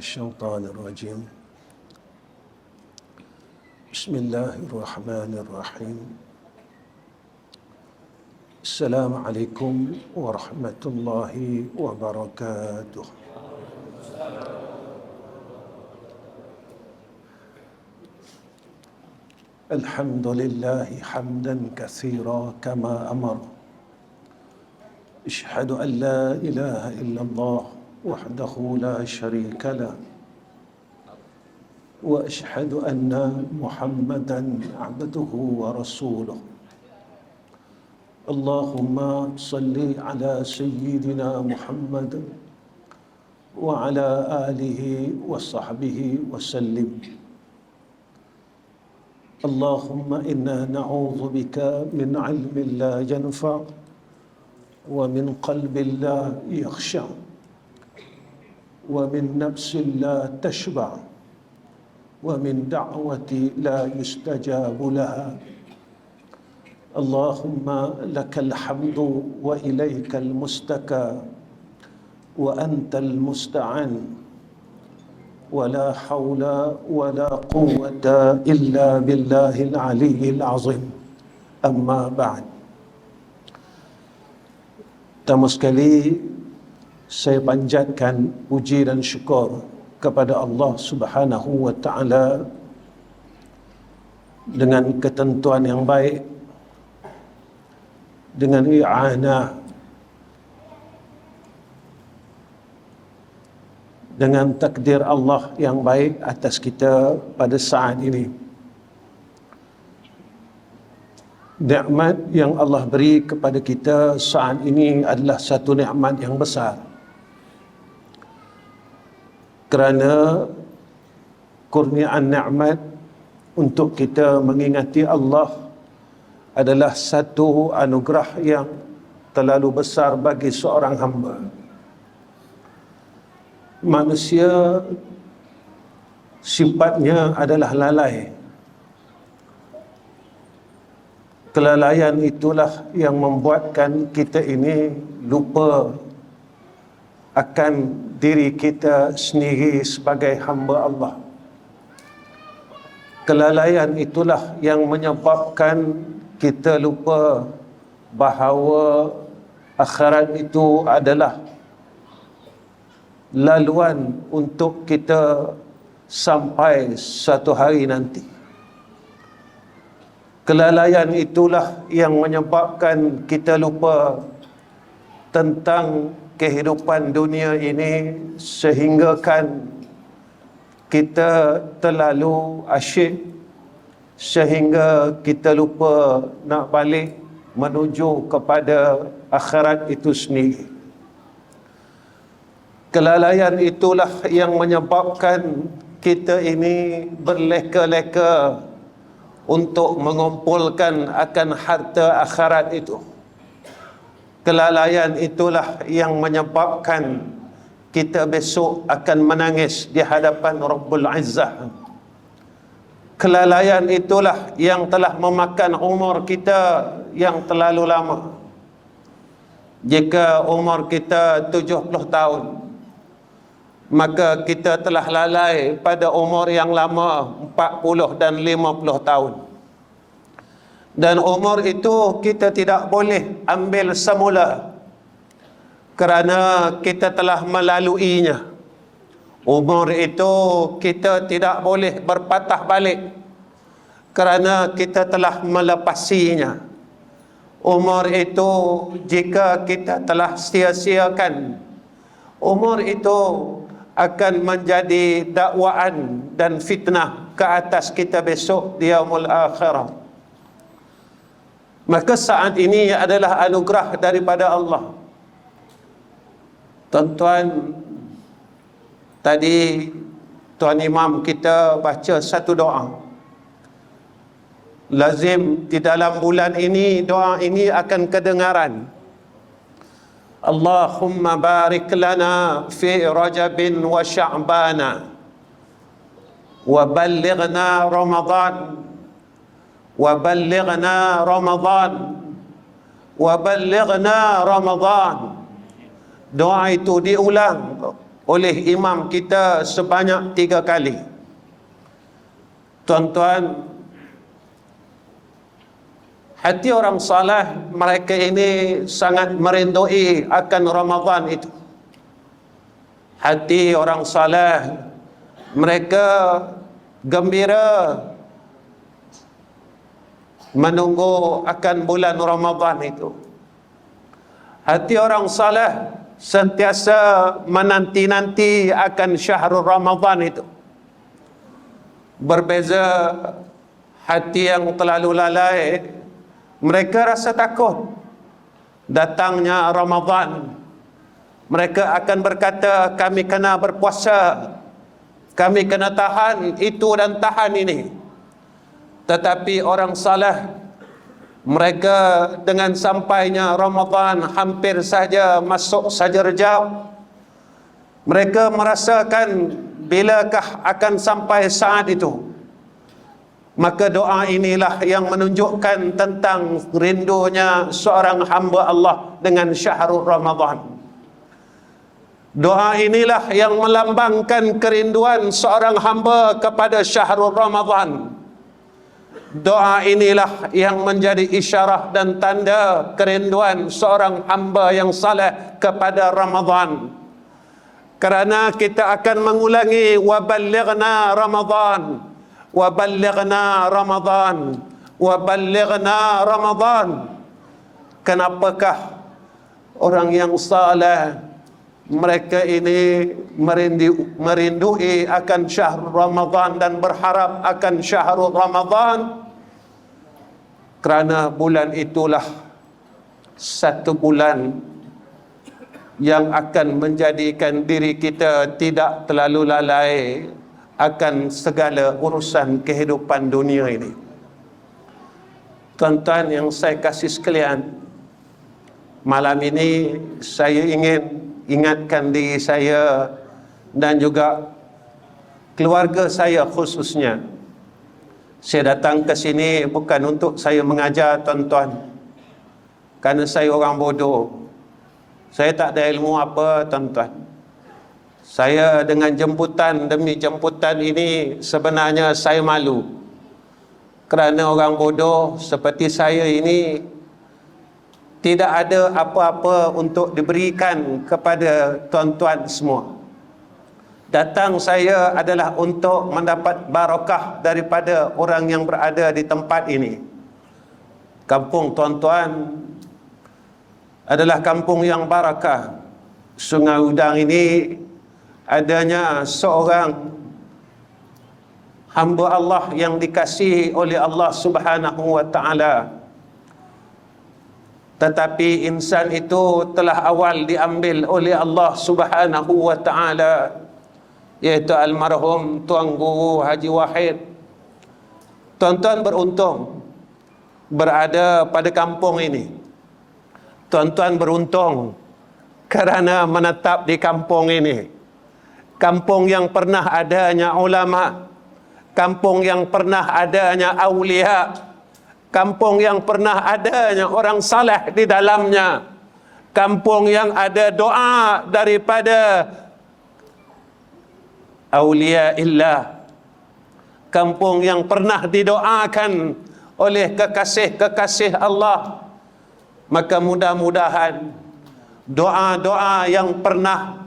الشيطان الرجيم. بسم الله الرحمن الرحيم. السلام عليكم ورحمة الله وبركاته. الحمد لله حمدا كثيرا كما أمر. أشهد أن لا إله إلا الله وحده لا شريك له، وأشهد أن محمدا عبده ورسوله. اللهم صل على سيدنا محمد وعلى آله وصحبه وسلم. اللهم إنا نعوذ بك من علم لا ينفع ومن قلب لا يخشع ومن نفس لا تشبع ومن دعوة لا يستجاب لها. اللهم لك الحمد وإليك المستكى وأنت المستعان، ولا حول ولا قوة إلا بالله العلي العظيم. أما بعد. Pertama sekali saya panjatkan puji dan syukur kepada Allah Subhanahu wa taala dengan ketentuan yang baik, dengan i'anah, dengan takdir Allah yang baik atas kita pada saat ini. Nikmat yang Allah beri kepada kita saat ini adalah satu nikmat yang besar. Kerana kurniaan nikmat untuk kita mengingati Allah adalah satu anugerah yang terlalu besar bagi seorang hamba. Manusia sifatnya adalah lalai. Kelalaian itulah yang membuatkan kita ini lupa akan diri kita sendiri sebagai hamba Allah. Kelalaian itulah yang menyebabkan kita lupa bahawa akhirat itu adalah laluan untuk kita sampai suatu hari nanti. Kelalaian itulah yang menyebabkan kita lupa tentang kehidupan dunia ini, sehinggakan kita terlalu asyik sehingga kita lupa nak balik menuju kepada akhirat itu sendiri. Kelalaian itulah yang menyebabkan kita ini berleka-leka untuk mengumpulkan akan harta akhirat itu. Kelalaian itulah yang menyebabkan kita besok akan menangis di hadapan Rabbul Izzah. Kelalaian itulah yang telah memakan umur kita yang terlalu lama. Jika umur kita 70 tahun, maka kita telah lalai pada umur yang lama 40 dan 50 tahun. Dan umur itu kita tidak boleh ambil semula, kerana kita telah melaluinya. Umur itu kita tidak boleh berpatah balik, kerana kita telah melepasinya. Umur itu jika kita telah sia-siakan, umur itu akan menjadi dakwaan dan fitnah ke atas kita besok di yaumul akhirah. Maka saat ini adalah anugerah daripada Allah. Tuan-tuan, tadi Tuan Imam kita baca satu doa. Lazim di dalam bulan ini doa ini akan kedengaran. Allahumma barik lana fi Rajabin wa Sya'bana wa ballighna Ramadan wa ballighna Ramadan wa ballighna Ramadan. Doa itu diulang oleh imam kita sebanyak 3 kali. Tuan-tuan, hati orang saleh, mereka ini sangat merindui akan Ramadan itu. Hati orang saleh, mereka gembira menunggu akan bulan Ramadan itu. Hati orang saleh sentiasa menanti-nanti akan syahrul Ramadan itu. Berbeza hati yang terlalu lalai, mereka rasa takut datangnya Ramadan. Mereka akan berkata, kami kena berpuasa, kami kena tahan itu dan tahan ini. Tetapi orang saleh, mereka dengan sampainya Ramadan hampir saja masuk saja Rejab, mereka merasakan bilakah akan sampai saat itu. Maka doa inilah yang menunjukkan tentang rindunya seorang hamba Allah dengan syahrul Ramadan. Doa inilah yang melambangkan kerinduan seorang hamba kepada syahrul Ramadan. Doa inilah yang menjadi isyarat dan tanda kerinduan seorang hamba yang saleh kepada Ramadan. Kerana kita akan mengulangi waballighna Ramadan, waballighna Ramadan, waballighna Ramadan. Kenapakah orang yang saleh mereka ini merindui akan syahrul Ramadan dan berharap akan syahrul Ramadan? Kerana bulan itulah satu bulan yang akan menjadikan diri kita tidak terlalu lalai akan segala urusan kehidupan dunia ini. Tuan-tuan yang saya kasih sekalian, malam ini saya ingin ingatkan diri saya dan juga keluarga saya khususnya. Saya datang ke sini bukan untuk saya mengajar tuan-tuan, kerana saya orang bodoh. Saya tak ada ilmu apa tuan-tuan. Saya dengan jemputan demi jemputan ini sebenarnya saya malu. Kerana orang bodoh seperti saya ini tidak ada apa-apa untuk diberikan kepada tuan-tuan semua. Datang saya adalah untuk mendapat barakah daripada orang yang berada di tempat ini. Kampung tuan-tuan adalah kampung yang barakah. Sungai Udang ini adanya seorang hamba Allah yang dikasihi oleh Allah Subhanahu wa taala. Tetapi insan itu telah awal diambil oleh Allah Subhanahu wa taala, iaitu almarhum Tuan Guru Haji Wahid. Tuan-tuan beruntung berada pada kampung ini. Tuan-tuan beruntung kerana menetap di kampung ini. Kampung yang pernah adanya ulama, kampung yang pernah adanya aulia, kampung yang pernah adanya orang saleh di dalamnya, kampung yang ada doa daripada aulia illah, kampung yang pernah didoakan oleh kekasih-kekasih Allah. Maka mudah-mudahan doa-doa yang pernah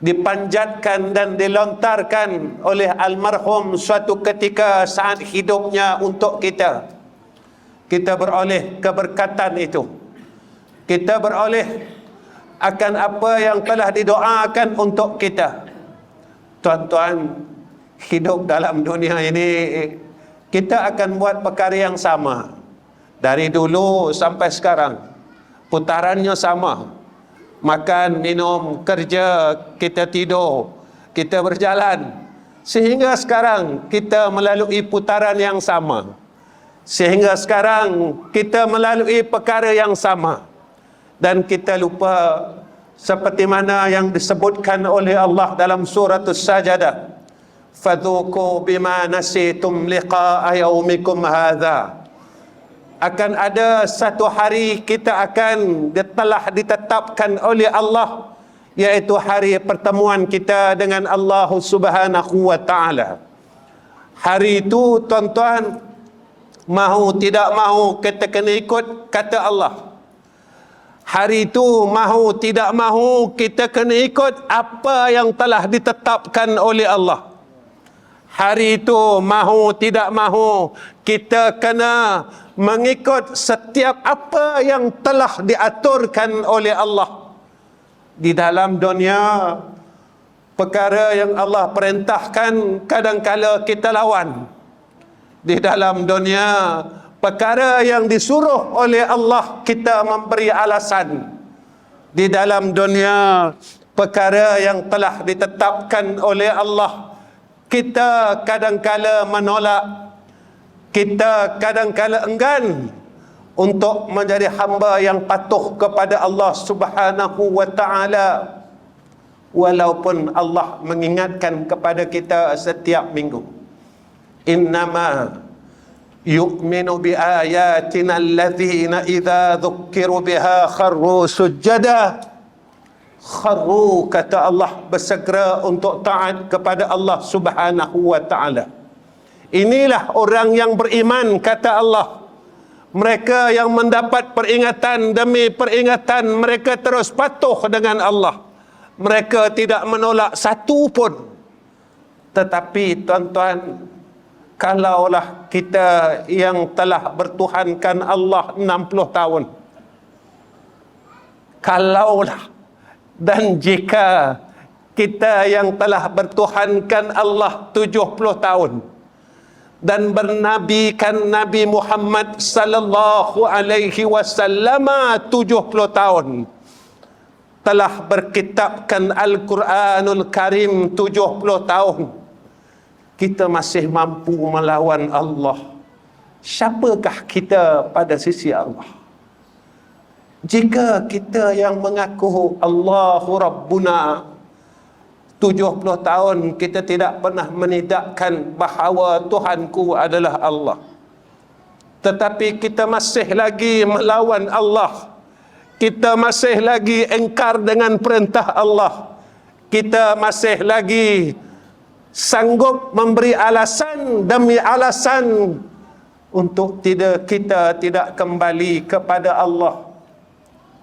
dipanjatkan dan dilontarkan oleh almarhum suatu ketika saat hidupnya untuk kita, kita beroleh keberkatan itu. Kita beroleh akan apa yang telah didoakan untuk kita. Tuan-tuan, hidup dalam dunia ini kita akan buat perkara yang sama. Dari dulu sampai sekarang putarannya sama. Makan, minum, kerja, kita tidur, kita berjalan. Sehingga sekarang kita melalui putaran yang sama. Sehingga sekarang kita melalui perkara yang sama. Dan kita lupa seperti mana yang disebutkan oleh Allah dalam surah As-Sajadah. Fadhuku bima nasitum liqa'a yaumikum hadha. Akan ada satu hari kita akan telah ditetapkan oleh Allah iaitu hari pertemuan kita dengan Allah Subhanahu wa taala. Hari itu tuan-tuan, mahu tidak mahu kita kena ikut kata Allah. Hari itu mahu tidak mahu kita kena ikut apa yang telah ditetapkan oleh Allah. Hari itu mahu tidak mahu kita kena mengikut setiap apa yang telah diaturkan oleh Allah. Di dalam dunia, perkara yang Allah perintahkan kadang-kala kita lawan. Di dalam dunia, perkara yang disuruh oleh Allah kita memberi alasan. Di dalam dunia, perkara yang telah ditetapkan oleh Allah kita kadang-kala menolak. Kita kadang-kala enggan untuk menjadi hamba yang patuh kepada Allah Subhanahu wa taala, walaupun Allah mengingatkan kepada kita setiap minggu. Innama yu'minu bi ayatina allazina idza dzukkiru biha kharru sujada. Kharru, kata Allah, bersegera untuk taat kepada Allah Subhanahu wa taala. Inilah orang yang beriman, kata Allah. Mereka yang mendapat peringatan demi peringatan, mereka terus patuh dengan Allah. Mereka tidak menolak satu pun. Tetapi tuan-tuan, kalaulah kita yang telah bertuhankan Allah 60 tahun, kalaulah dan jika kita yang telah bertuhankan Allah 70 tahun dan bernabikan Nabi Muhammad sallallahu alaihi wasallam 70 tahun, telah berkitabkan Al-Quranul Karim 70 tahun, kita masih mampu melawan Allah. Siapakah kita pada sisi Allah? Jika kita yang mengaku Allahu Rabbuna 70 tahun, kita tidak pernah menidakkan bahawa Tuhanku adalah Allah, tetapi kita masih lagi melawan Allah, kita masih lagi engkar dengan perintah Allah, kita masih lagi sanggup memberi alasan demi alasan untuk kita tidak kembali kepada Allah.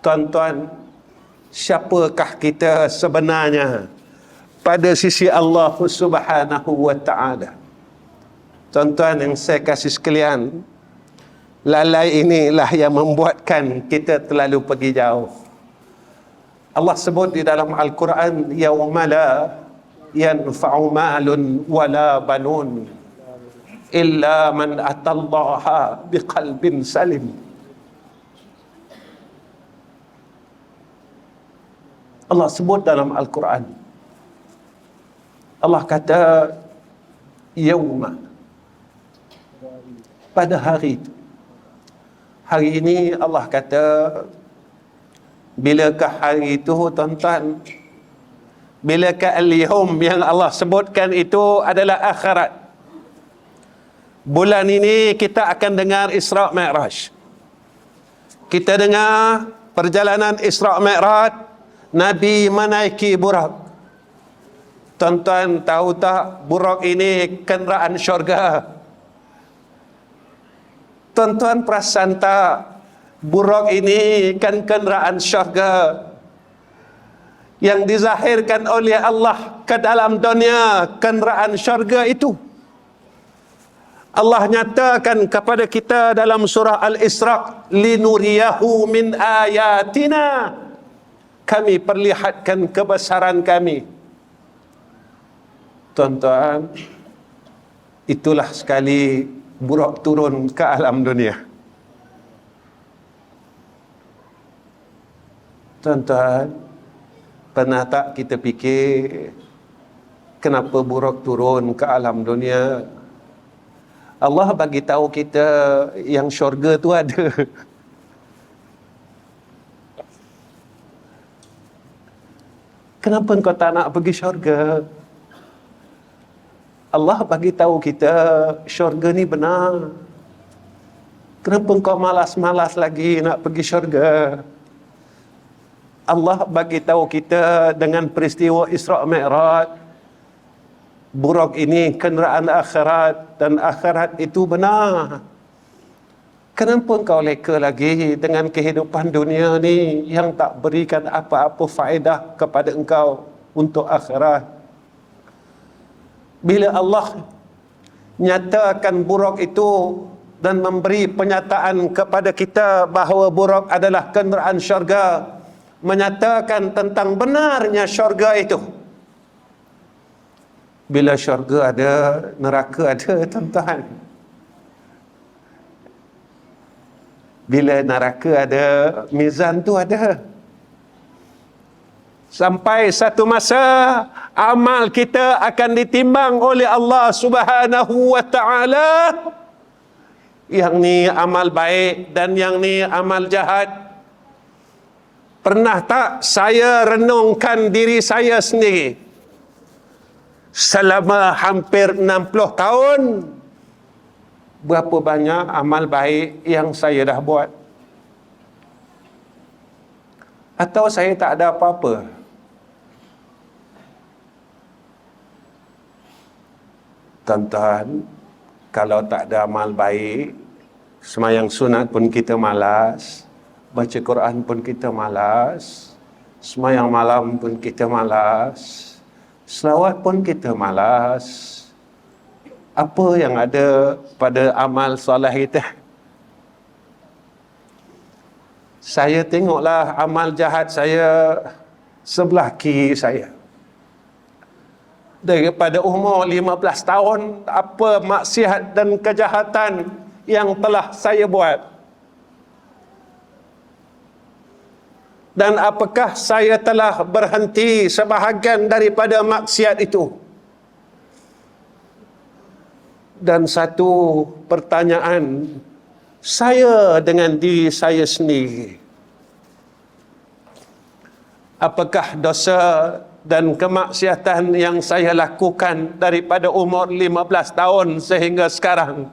Tuan-tuan, siapakah kita sebenarnya pada sisi Allah Subhanahu wa taala? Tuan-tuan yang saya kasih sekalian, lalai inilah yang membuatkan kita terlalu pergi jauh. Allah sebut di dalam Al-Quran, yauma la yanfa'u malun wala banun illa man atallaha biqalbin salim. Allah sebut dalam Al-Quran, Allah kata yauma, pada hari itu. Hari ini Allah kata, bilakah hari itu tuan-tuan? Bilakah al-yawm yang Allah sebutkan itu adalah akhirat? Bulan ini kita akan dengar Isra' Mi'raj. Kita dengar perjalanan Isra' Mi'raj, Nabi menaiki burak. Tuan-tuan tahu tak, burak ini kenderaan syurga? Tuan-tuan perasan tak, burak ini kan kenderaan syurga yang dizahirkan oleh Allah ke dalam dunia. Kenderaan syurga itu Allah nyatakan kepada kita dalam surah Al-Isra', linuriyahu min ayatina, kami perlihatkan kebesaran kami. Tuan-tuan, itulah sekali burak turun ke alam dunia. Tuan-tuan, pernah tak kita fikir kenapa burak turun ke alam dunia? Allah bagi tahu kita yang syurga tu ada. Kenapa engkau tak nak pergi syurga? Allah bagi tahu kita syurga ni benar. Kenapa engkau malas-malas lagi nak pergi syurga? Allah bagi tahu kita dengan peristiwa Isra' Mi'raj, buruk ini kenderaan akhirat dan akhirat itu benar. Kenapa kau leka lagi dengan kehidupan dunia ni yang tak berikan apa-apa faedah kepada engkau untuk akhirat? Bila Allah nyatakan buruk itu dan memberi penyataan kepada kita bahawa buruk adalah kenderaan syurga, menyatakan tentang benarnya syurga itu. Bila syurga ada, neraka ada, tuan-tuan. Bila neraka ada, mizan tu ada. Sampai satu masa amal kita akan ditimbang oleh Allah Subhanahu wa taala. Yang ni amal baik dan yang ni amal jahat. Pernah tak saya renungkan diri saya sendiri? Selama hampir 60 tahun, berapa banyak amal baik yang saya dah buat? Atau saya tak ada apa-apa? Tuan-tuan, kalau tak ada amal baik, semayang sunat pun kita malas, baca Quran pun kita malas, semayang malam pun kita malas, selawat pun kita malas. Apa yang ada pada amal soleh kita? Saya tengoklah amal jahat saya sebelah kiri saya. Daripada umur 15 tahun, apa maksiat dan kejahatan yang telah saya buat? Dan apakah saya telah berhenti sebahagian daripada maksiat itu? Dan satu pertanyaan saya dengan diri saya sendiri. Apakah dosa dan kemaksiatan yang saya lakukan daripada umur 15 tahun sehingga sekarang,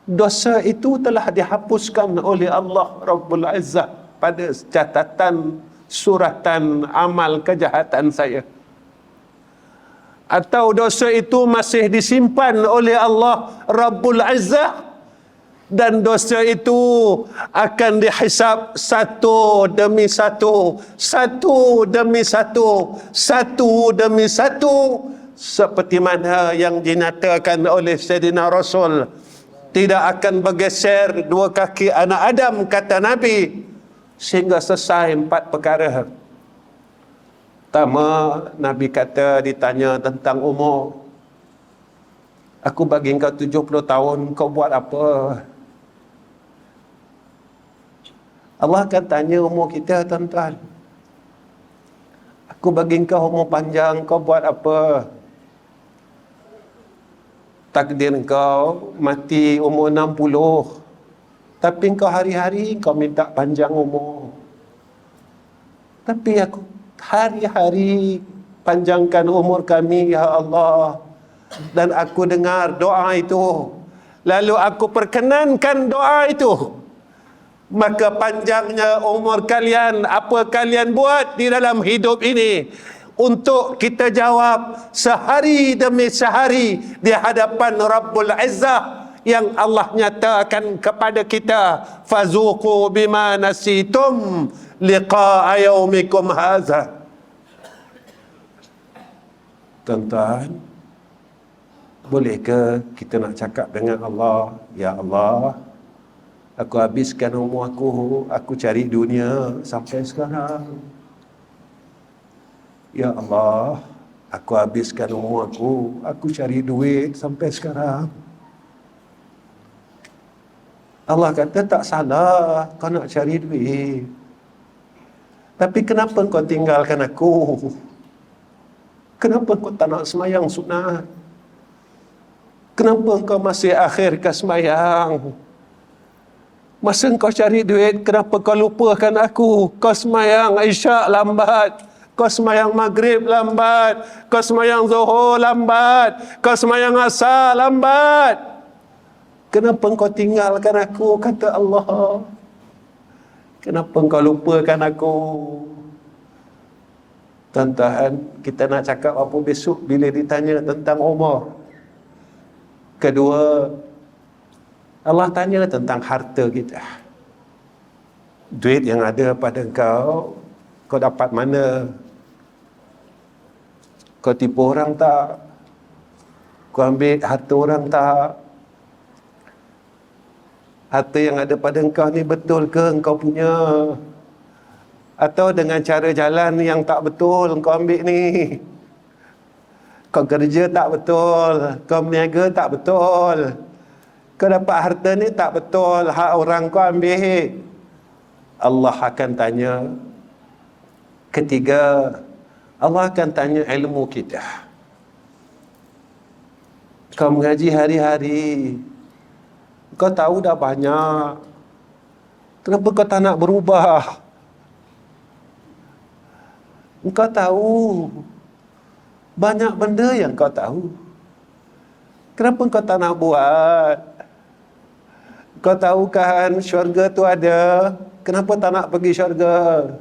dosa itu telah dihapuskan oleh Allah Rabbul Izzah pada catatan suratan amal kejahatan saya? Atau dosa itu masih disimpan oleh Allah Rabbul Izzah dan dosa itu akan dihisab satu demi satu, satu demi satu, satu demi satu, seperti mana yang dinyatakan oleh Sayyidina Rasul, tidak akan bergeser dua kaki anak Adam, kata Nabi, sehingga selesai 4 perkara. Pertama, Nabi kata, ditanya tentang umur. Aku bagi kau 70 tahun, kau buat apa? Allah akan tanya umur kita, tuan-tuan. Aku bagi kau umur panjang, kau buat apa? Takdir kau mati umur 60. Tapi kau hari-hari kau minta panjang umur. Tapi aku hari-hari panjangkan umur kami, ya Allah. Dan aku dengar doa itu. Lalu aku perkenankan doa itu. Maka panjangnya umur kalian, apa kalian buat di dalam hidup ini? Untuk kita jawab sehari demi sehari di hadapan Rabbul Izzah, yang Allah nyatakan kepada kita, fazuqu bima nasitum liqa'a yaumikum hadza. Tuan-tuan, bolehkah kita nak cakap dengan Allah, ya Allah, aku habiskan umur aku cari dunia sampai sekarang. Ya Allah, aku habiskan umur aku cari duit sampai sekarang. Allah kata, tak salah kau nak cari duit. Tapi kenapa kau tinggalkan aku? Kenapa kau tak nak semayang sunat? Kenapa kau masih akhirkan semayang? Masa kau cari duit, kenapa kau lupakan aku? Kau semayang Isyak lambat, kau semayang Maghrib lambat, kau semayang Zuhur lambat, kau semayang Asar lambat. Kenapa kau tinggalkan aku? Kata Allah. Kenapa engkau lupakan aku? Tuan-tuan, kita nak cakap apa besok bila ditanya tentang umur? Kedua, Allah tanya tentang harta kita. Duit yang ada pada engkau, kau dapat mana? Kau tipu orang tak? Kau ambil harta orang tak? Harta yang ada pada engkau ni betul ke engkau punya? Atau dengan cara jalan yang tak betul engkau ambil ni? Kau kerja tak betul, kau berniaga tak betul, kau dapat harta ni tak betul, hak orang kau ambil. Allah akan tanya. Ketiga, Allah akan tanya ilmu kita. Kau mengaji hari-hari, kau tahu dah banyak, kenapa kau tak nak berubah? Engkau tahu banyak benda yang kau tahu, kenapa kau tak nak buat? Kau tahu kan syurga tu ada, kenapa tak nak pergi syurga?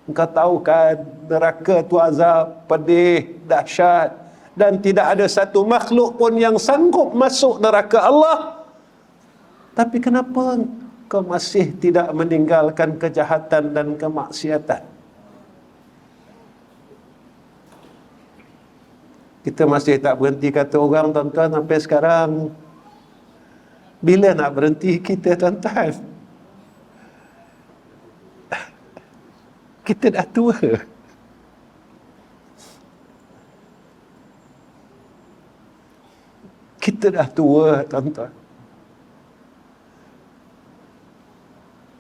Engkau tahu kan neraka tu azab pedih, dahsyat, dan tidak ada satu makhluk pun yang sanggup masuk neraka Allah. Tapi kenapa kau masih tidak meninggalkan kejahatan dan kemaksiatan? Kita masih tak berhenti kata orang, tuan-tuan, sampai sekarang. Bila nak berhenti kita, tuan-tuan? Kita dah tua. Kita dah tua, tuan-tuan.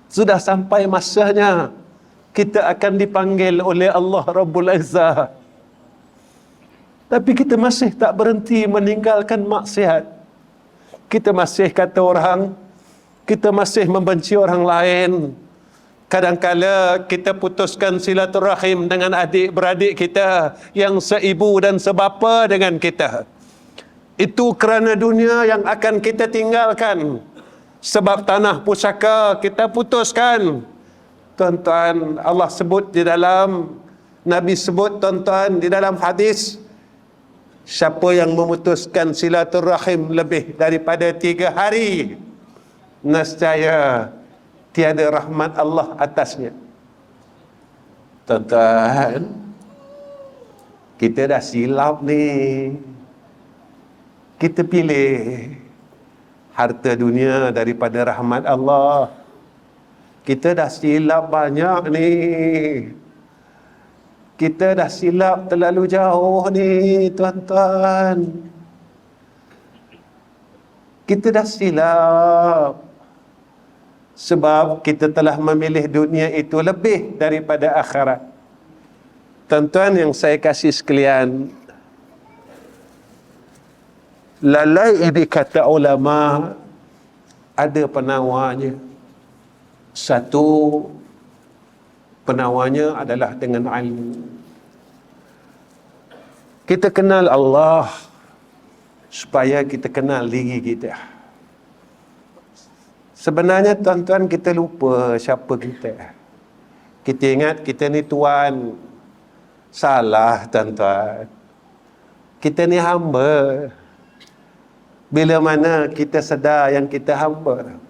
Sudah sampai masanya kita akan dipanggil oleh Allah Rabbul Izzah. Tapi kita masih tak berhenti meninggalkan maksiat. Kita masih kata orang, kita masih membenci orang lain. Kadang-kala kita putuskan silaturahim dengan adik-beradik kita yang seibu dan sebapa dengan kita. Itu kerana dunia yang akan kita tinggalkan. Sebab tanah pusaka kita putuskan. Tuan-tuan, Allah sebut di dalam, Nabi sebut, tuan-tuan, di dalam hadis, siapa yang memutuskan silaturahim lebih daripada 3 hari, nescaya tiada rahmat Allah atasnya. Tuan-tuan, kita dah silap ni. Kita pilih harta dunia daripada rahmat Allah. Kita dah silap banyak ni. Kita dah silap terlalu jauh ni, tuan-tuan. Kita dah silap. Sebab kita telah memilih dunia itu lebih daripada akhirat. Tuan-tuan yang saya kasih sekalian, lalai ini kata ulama ada penawarnya. Satu, penawarnya adalah dengan ilmu. Kita kenal Allah supaya kita kenal diri kita. Sebenarnya tuan-tuan, kita lupa siapa kita. Kita ingat kita ni tuan. Salah, tuan-tuan. Kita ni hamba. Bila mana kita sedar yang kita hamba?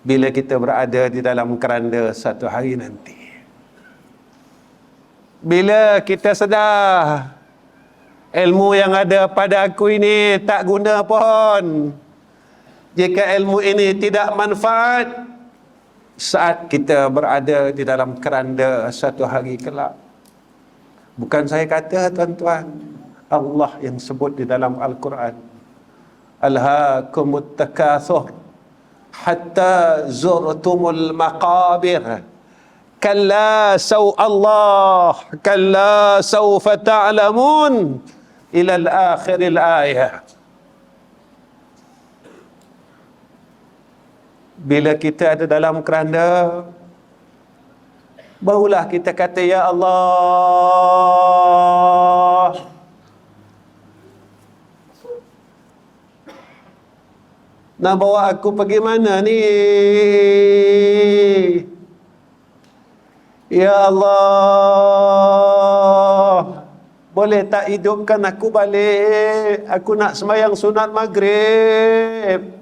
Bila kita berada di dalam keranda satu hari nanti. Bila kita sedar ilmu yang ada pada aku ini tak guna pun. Jika ilmu ini tidak manfaat, saat kita berada di dalam keranda satu hari kelak. Bukan saya kata, tuan-tuan, Allah yang sebut di dalam Al-Quran. Alhaakumut takathur hatta zurtumul maqabir. Kalla Allah, kalla sawfa ta'lamun, ila al-akhiril ayah. Bila kita ada dalam keranda, barulah kita kata, ya Allah. Nak bawa aku pergi mana ni? Ya Allah, boleh tak hidupkan aku balik? Aku nak sembahyang sunat maghrib.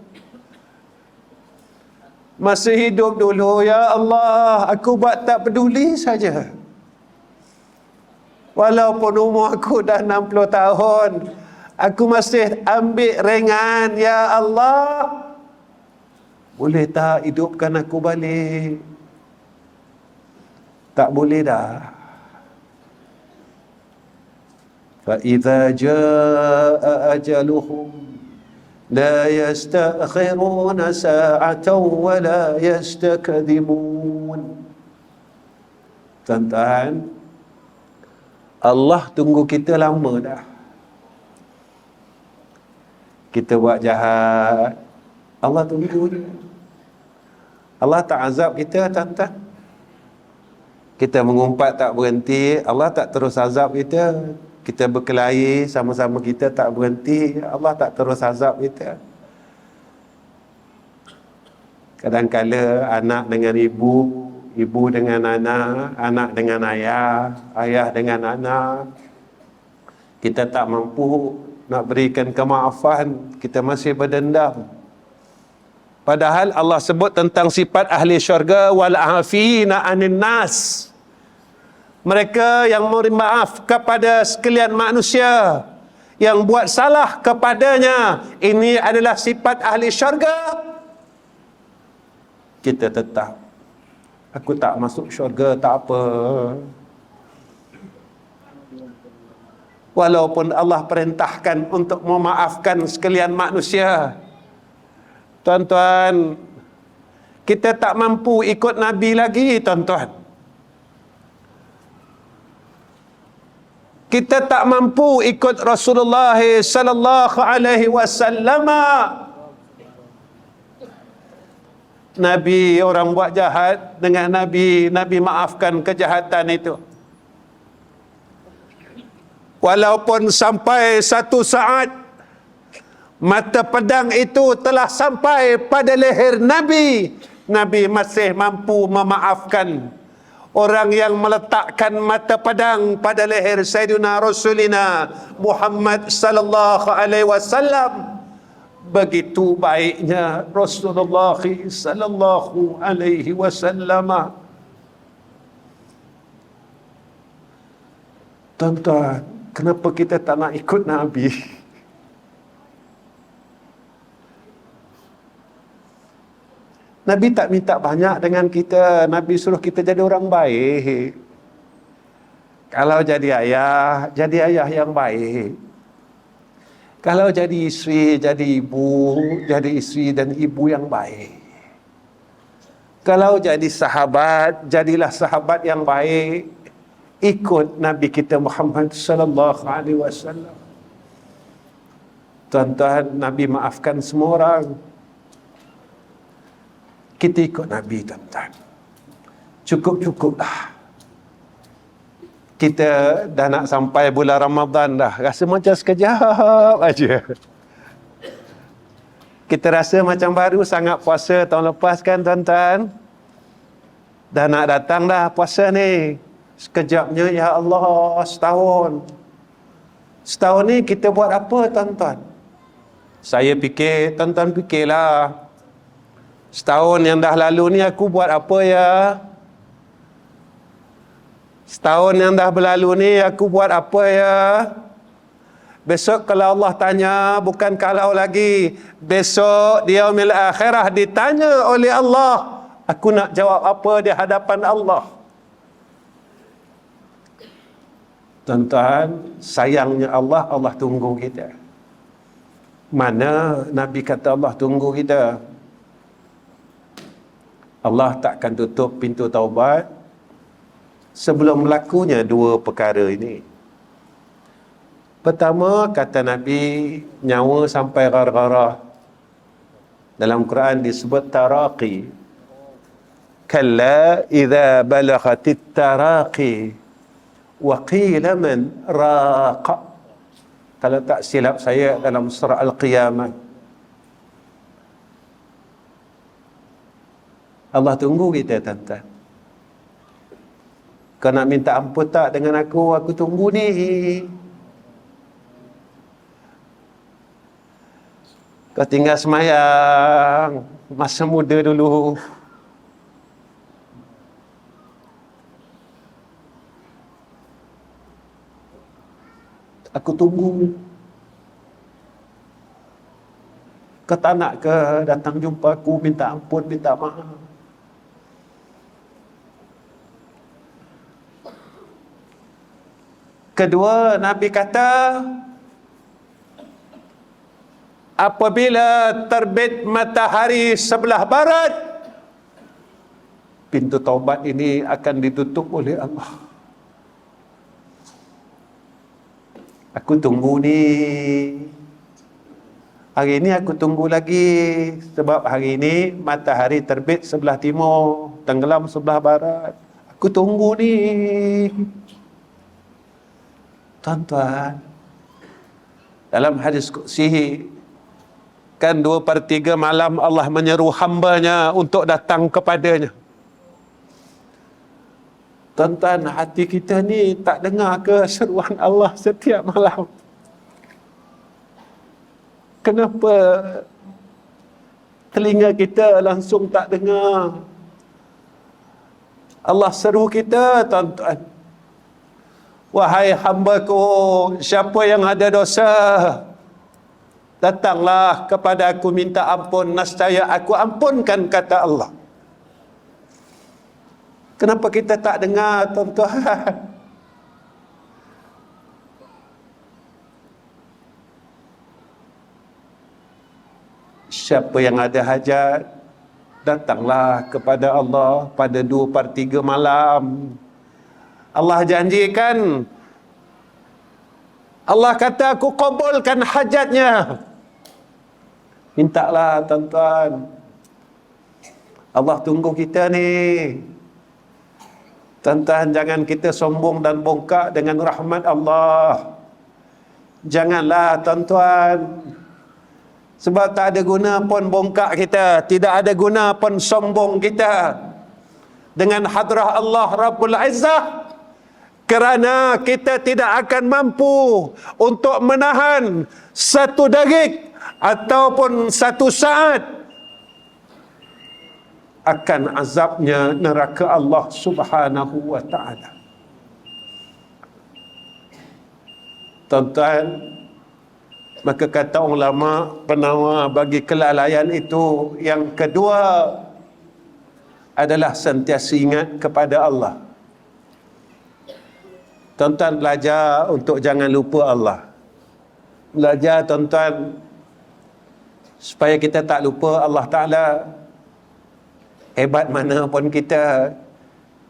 Masih hidup dulu, ya Allah. Aku buat tak peduli saja. Walaupun umur aku dah 60 tahun, aku masih ambil ringan, ya Allah. Boleh tak hidupkan aku balik? Tak boleh dah. فَإِذَا جَاءَ أَجَلُهُمْ لَا يَسْتَأْخِرُونَ سَاعَةً وَلَا يَسْتَكْذِبُونَ. Tuan-tuan, Allah tunggu kita lama dah. Kita buat jahat, Allah tunggu dia. Allah tak azab kita, tuan-tuan. Kita mengumpat tak berhenti, Allah tak terus azab kita. Kita berkelahi sama-sama kita tak berhenti, Allah tak terus azab kita. Kadang-kala anak dengan ibu, ibu dengan anak, anak dengan ayah, ayah dengan anak. Kita tak mampu nak berikan kemaafan, kita masih berdendam. Padahal Allah sebut tentang sifat ahli syurga, wal afina anin nas. Mereka yang memberi maaf kepada sekalian manusia yang buat salah kepadanya. Ini adalah sifat ahli syurga. Kita tetap, aku tak masuk syurga, tak apa. Walaupun Allah perintahkan untuk memaafkan sekalian manusia. Tuan-tuan, kita tak mampu ikut Nabi lagi, tuan-tuan. Kita tak mampu ikut Rasulullah sallallahu alaihi wasallam. Nabi orang buat jahat dengan Nabi maafkan kejahatan itu. Walaupun sampai satu saat mata pedang itu telah sampai pada leher Nabi, Nabi masih mampu memaafkan orang yang meletakkan mata pedang pada leher Sayyidina Rasulina Muhammad sallallahu alaihi wasallam. Begitu baiknya Rasulullah sallallahu alaihi wasallam. Tuan-tuan, kenapa kita tak nak ikut Nabi? Nabi tak minta banyak dengan kita. Nabi suruh kita jadi orang baik. Kalau jadi ayah yang baik. Kalau jadi isteri, jadi ibu, jadi isteri dan ibu yang baik. Kalau jadi sahabat, jadilah sahabat yang baik. Ikut Nabi kita Muhammad sallallahu alaihi wasallam. Tuan-tuan, Nabi maafkan semua orang. Kita ikut Nabi, tuan-tuan. Cukup-cukuplah. Kita dah nak sampai bulan Ramadan dah. Rasa macam sekejap aja. Kita rasa macam baru sangat puasa tahun lepas kan, tuan-tuan? Dah nak datang dah puasa ni. Sekejapnya, ya Allah, setahun. Setahun ni kita buat apa, tuan-tuan? Saya fikir, tuan-tuan fikirlah. Setahun yang dah lalu ni aku buat apa ya? Setahun yang dah berlalu ni aku buat apa ya? Besok kalau Allah tanya, bukan kalau lagi, besok di yaumil akhirah ditanya oleh Allah, aku nak jawab apa di hadapan Allah? Tuan-tuan, sayangnya Allah, Allah tunggu kita. Mana Nabi kata Allah tunggu kita? Allah takkan tutup pintu taubat sebelum berlakunya dua perkara ini. Pertama, kata Nabi, nyawa sampai gar-garah. Dalam Quran disebut taraqi. Kalla idza balaghatit taraqi wa qila man raqa. Kalau tak silap saya dalam surah Al-Qiyamah. Allah tunggu kita, tuan-tuan. Kau nak minta ampun tak dengan aku tunggu ni. Kau tinggal semayang masa muda dulu. Aku tunggu. Kau tak nak ke datang jumpa aku, minta ampun, minta maaf? Kedua, Nabi kata, apabila terbit matahari sebelah barat, pintu taubat ini akan ditutup oleh Allah. Aku tunggu ni. Hari ini aku tunggu lagi. Sebab hari ini matahari terbit sebelah timur, tenggelam sebelah barat. Aku tunggu ni. Tuan-tuan, dalam hadis qudsi, kan 2/3 malam Allah menyeru hambanya untuk datang kepadanya. Tuan-tuan, hati kita ni tak dengar ke seruan Allah setiap malam? Kenapa telinga kita langsung tak dengar? Allah seru kita, tuan-tuan. Wahai hamba-Ku, siapa yang ada dosa, datanglah kepada aku minta ampun, nescaya aku ampunkan, kata Allah. Kenapa kita tak dengar, tuan-tuan? Siapa yang ada hajat, datanglah kepada Allah pada 2/3 malam. Allah janjikan, Allah kata aku kabulkan hajatnya. Mintalah, tuan-tuan. Allah tunggu kita ni. Tuan-tuan, jangan kita sombong dan bongkak dengan rahmat Allah. Janganlah, tuan-tuan. Sebab tak ada guna pun bongkak kita, tidak ada guna pun sombong kita dengan hadrah Allah Rabbul Izzah. Kerana kita tidak akan mampu untuk menahan satu detik ataupun satu saat akan azabnya neraka Allah Subhanahu wa ta'ala. Tuan-tuan, maka kata ulama penawar bagi kelalaian itu, yang kedua adalah sentiasa ingat kepada Allah. Tuan-tuan, belajar untuk jangan lupa Allah. Belajar, tuan-tuan, supaya kita tak lupa Allah Ta'ala. Hebat mana pun kita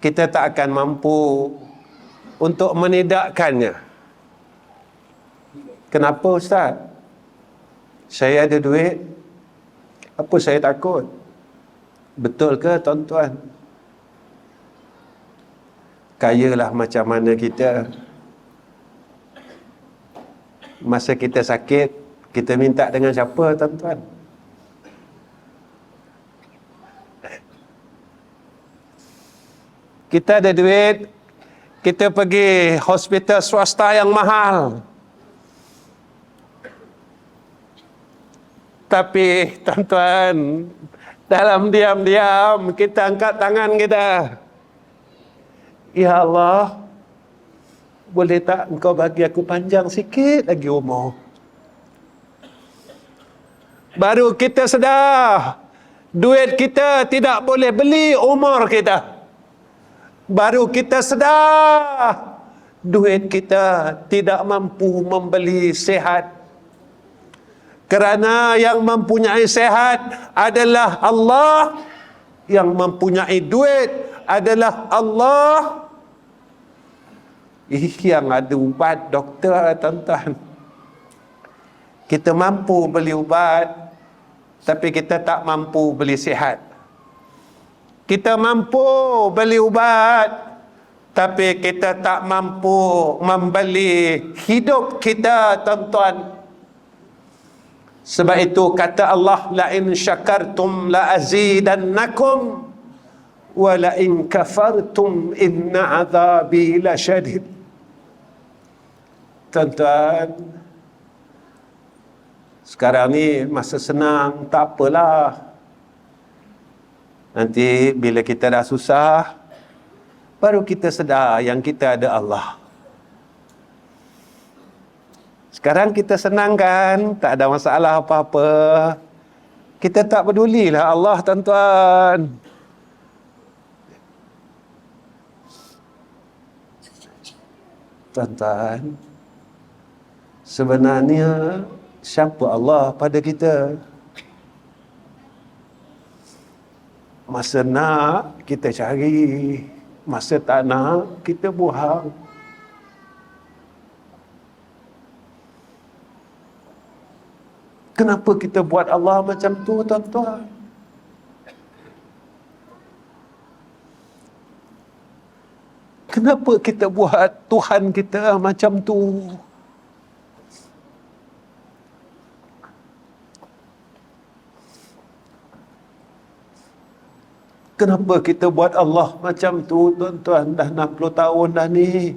tak akan mampu untuk menidakkannya. Kenapa, Ustaz? Saya ada duit, apa saya takut? Betul ke, tuan-tuan? Kayalah macam mana kita, masa kita sakit, kita minta dengan siapa, tuan-tuan? Kita ada duit, kita pergi hospital swasta yang mahal. Tapi, tuan-tuan, dalam diam-diam kita angkat tangan kita. Ya Allah, boleh tak Engkau bagi aku panjang sikit lagi umur? Baru kita sedar, duit kita tidak boleh beli umur kita. Baru kita sedar, duit kita tidak mampu membeli sehat. Kerana yang mempunyai sehat adalah Allah, yang mempunyai duit adalah Allah. Yang ada ubat, doktor, tuan-tuan. Kita mampu beli ubat, tapi kita tak mampu beli sihat. Kita mampu beli ubat, tapi kita tak mampu membeli hidup kita, tuan-tuan. Sebab itu kata Allah, la in syakartum la azidannakum. wa la in kafartum inna azabi lasyadid. Tuan-tuan, sekarang ni masa senang, tak apalah. Nanti bila kita dah susah, baru kita sedar yang kita ada Allah. Sekarang kita senang kan, tak ada masalah apa-apa. Kita tak pedulilah Allah, tuan-tuan. Tuan-tuan, sebenarnya siapa Allah pada kita? Masa nak, kita cari. Masa tak nak, kita buang. Kenapa kita buat Allah macam tu, tuan-tuan? Kenapa kita buat Tuhan kita macam tu? Kenapa kita buat Allah macam tu, tuan-tuan? Dah 60 tahun dah ni.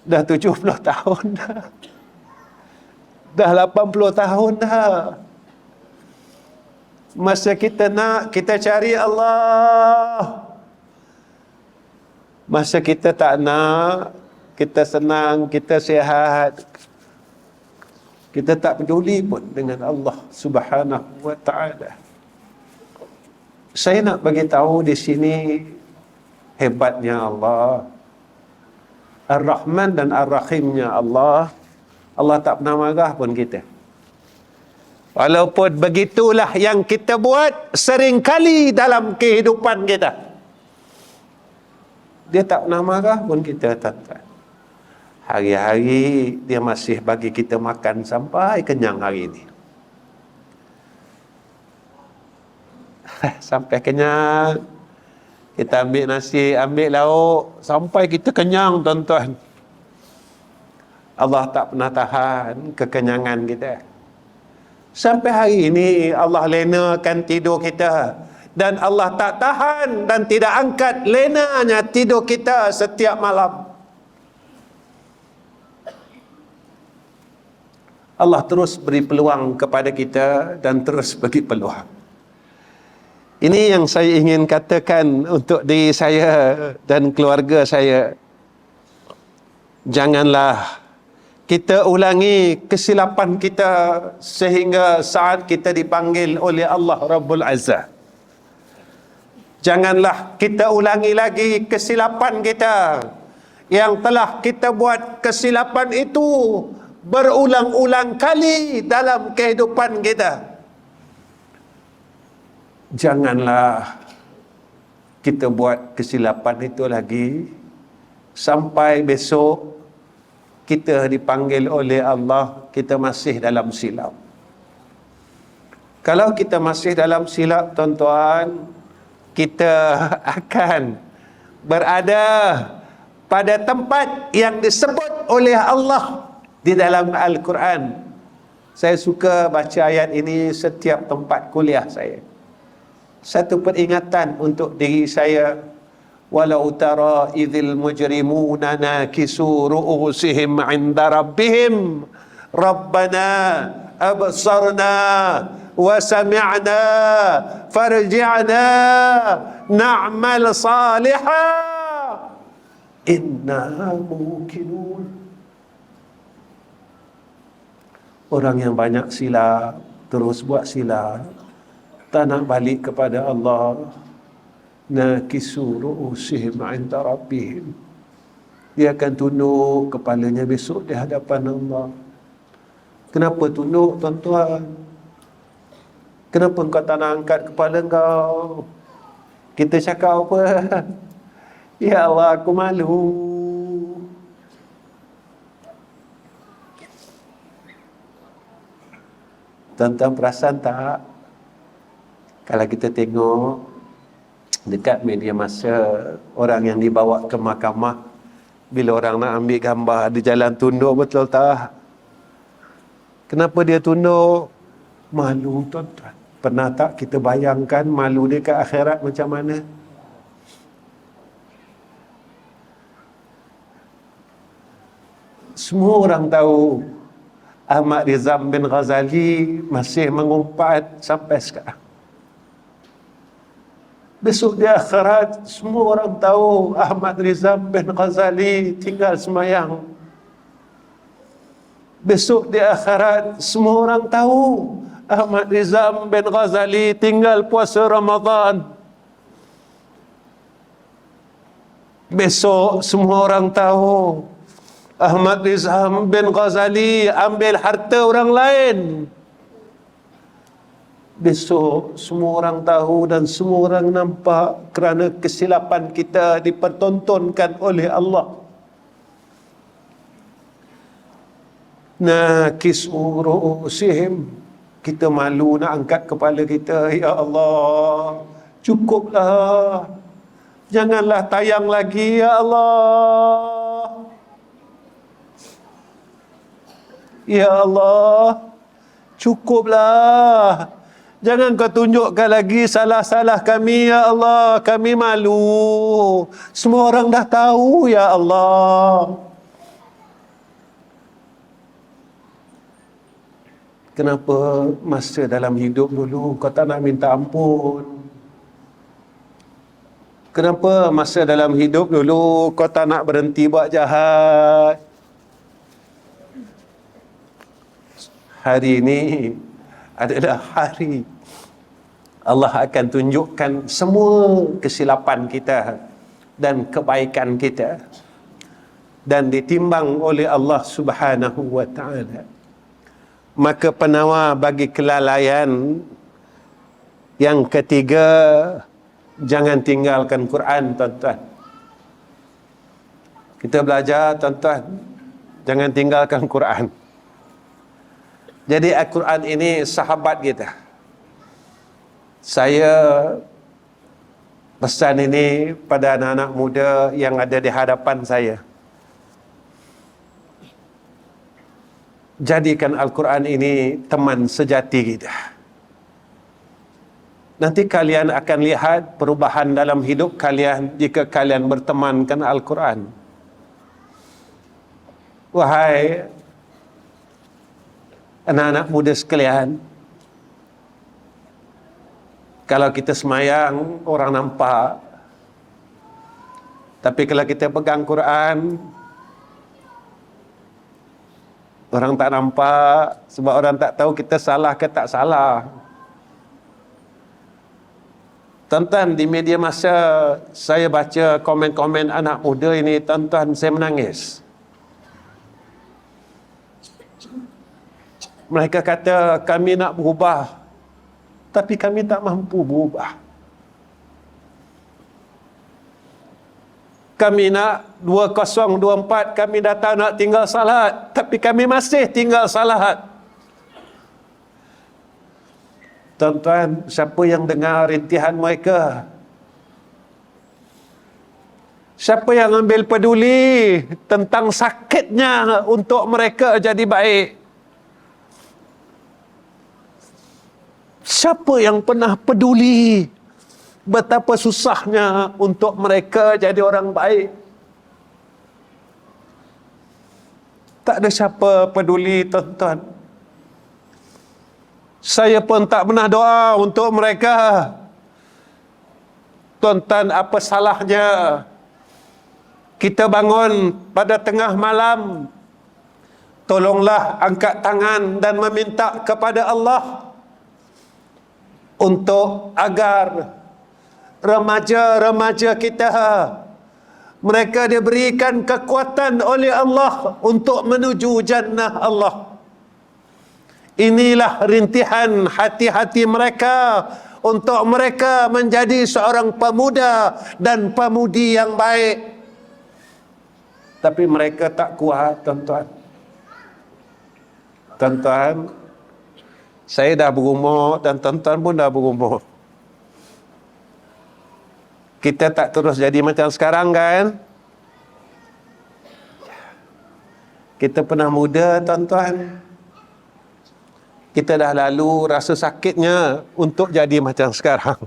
Dah 70 tahun dah. Dah 80 tahun dah. Masa kita nak, kita cari Allah. Masa kita tak nak, kita senang, kita sihat, kita tak peduli pun dengan Allah Subhanahu wa ta'ala. Saya nak bagi tahu di sini hebatnya Allah. Ar-Rahman dan Ar-Rahimnya Allah. Allah tak pernah marah pun kita. Walaupun begitulah yang kita buat seringkali dalam kehidupan kita. Dia tak pernah marah pun kita, tuan-tuan. Hari-hari dia masih bagi kita makan sampai kenyang hari ini. Sampai kenyang. Kita ambil nasi, ambil lauk, sampai kita kenyang, tuan-tuan. Allah tak pernah tahan kekenyangan kita. Sampai hari ini Allah lenakan tidur kita. Dan Allah tak tahan dan tidak angkat lenanya tidur kita setiap malam. Allah terus beri peluang kepada kita dan terus bagi peluang. Ini yang saya ingin katakan untuk diri saya dan keluarga saya. Janganlah kita ulangi kesilapan kita sehingga saat kita dipanggil oleh Allah Rabbul Azzah. Janganlah kita ulangi lagi kesilapan kita yang telah kita buat kesilapan itu berulang-ulang kali dalam kehidupan kita. Janganlah kita buat kesilapan itu lagi sampai besok kita dipanggil oleh Allah, kita masih dalam silap. Kalau kita masih dalam silap, tuan-tuan, kita akan berada pada tempat yang disebut oleh Allah di dalam Al-Quran. Saya suka baca ayat ini setiap tempat kuliah saya. Satu peringatan untuk diri saya. Walau tara idzil mujrimuna nakisu ru'usihim 'inda rabbihim rabbana absarna wa sami'na farji'na na'mal salihan inna muqinun. Orang yang banyak silap, terus buat silap, tak nak balik kepada Allah. Nakisu ru'usihim 'inda rabbihim. Dia akan tunduk kepalanya besok di hadapan Allah. Kenapa tunduk, tuan-tuan? Kenapa engkau tak nak angkat kepala engkau? Kita cakap apa? Ya Allah, aku malu. Tuan-tuan perasan tak? Kalau kita tengok dekat media masa, orang yang dibawa ke mahkamah, bila orang nak ambil gambar di jalan, tunduk betul tak? Kenapa dia tunduk? Malu, tuan-tuan. Pernah tak kita bayangkan malu dia ke akhirat macam mana? Semua orang tahu Ahmad Rizam bin Ghazali masih mengumpat sampai sekarang. Besok di akhirat semua orang tahu Ahmad Rizam bin Ghazali tinggal semayang. Besok di akhirat semua orang tahu Ahmad Rizam bin Ghazali tinggal puasa Ramadan. Besok semua orang tahu Ahmad Rizam bin Ghazali ambil harta orang lain. Besok semua orang tahu dan semua orang nampak kerana kesilapan kita dipertontonkan oleh Allah. Nakisu ru'usihim, kita malu nak angkat kepala kita. Ya Allah, cukuplah, janganlah tayang lagi ya Allah. Ya Allah, cukuplah, jangan kau tunjukkan lagi salah-salah kami ya Allah. Kami malu, semua orang dah tahu ya Allah. Kenapa masa dalam hidup dulu kau tak nak minta ampun? Kenapa masa dalam hidup dulu kau tak nak berhenti buat jahat? Hari ini adalah hari Allah akan tunjukkan semua kesilapan kita dan kebaikan kita dan ditimbang oleh Allah Subhanahu wa ta'ala. Maka penawar bagi kelalaian yang ketiga, jangan tinggalkan Quran, tuan-tuan. Kita belajar, tuan-tuan, jangan tinggalkan Quran. Jadi Al-Quran ini sahabat kita. Saya pesan ini pada anak-anak muda yang ada di hadapan saya. Jadikan Al-Quran ini teman sejati kita. Nanti kalian akan lihat perubahan dalam hidup kalian jika kalian bertemankan Al-Quran. Wahai anak-anak muda sekalian, kalau kita semayang, orang nampak. Tapi kalau kita pegang Quran, orang tak nampak, sebab orang tak tahu kita salah ke tak salah. Tuan-tuan, di media masa saya baca komen-komen anak muda ini, tuan-tuan, saya menangis. Mereka kata kami nak berubah, tapi kami tak mampu berubah. Kami nak 2024, kami datang nak tinggal salat, tapi kami masih tinggal salat. Tuan-tuan, siapa yang dengar rintihan mereka? Siapa yang ambil peduli tentang sakitnya untuk mereka jadi baik? Siapa yang pernah peduli betapa susahnya untuk mereka jadi orang baik? Tak ada siapa peduli, tuan-tuan. Saya pun tak pernah doa untuk mereka. Tuan-tuan, apa salahnya kita bangun pada tengah malam, tolonglah angkat tangan dan meminta kepada Allah untuk agar remaja-remaja kita, mereka diberikan kekuatan oleh Allah untuk menuju jannah Allah. Inilah rintihan hati-hati mereka untuk mereka menjadi seorang pemuda dan pemudi yang baik. Tapi mereka tak kuat, tuan-tuan. Tuan-tuan, saya dah berumur dan tuan-tuan pun dah berumur. Kita tak terus jadi macam sekarang kan? Kita pernah muda, tuan-tuan. Kita dah lalu rasa sakitnya untuk jadi macam sekarang.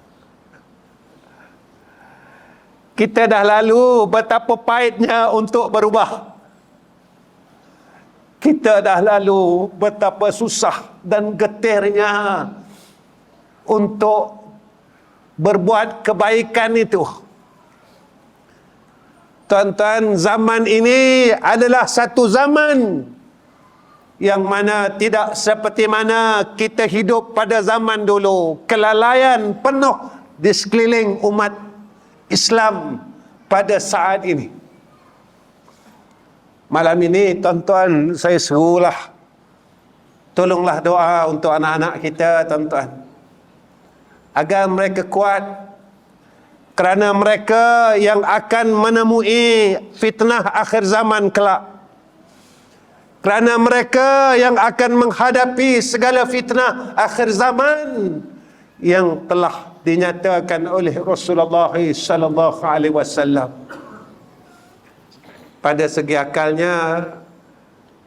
Kita dah lalu betapa pahitnya untuk berubah. Kita dah lalu betapa susah dan getirnya untuk berbuat kebaikan itu. Tuan-tuan, zaman ini adalah satu zaman yang mana tidak seperti mana kita hidup pada zaman dulu. Kelalaian penuh di sekeliling umat Islam pada saat ini. Malam ini, tuan-tuan, saya serulah, tolonglah doa untuk anak-anak kita, tuan-tuan, agar mereka kuat, kerana mereka yang akan menemui fitnah akhir zaman kelak. Kerana mereka yang akan menghadapi segala fitnah akhir zaman yang telah dinyatakan oleh Rasulullah sallallahu alaihi wasallam. Pada segi akalnya,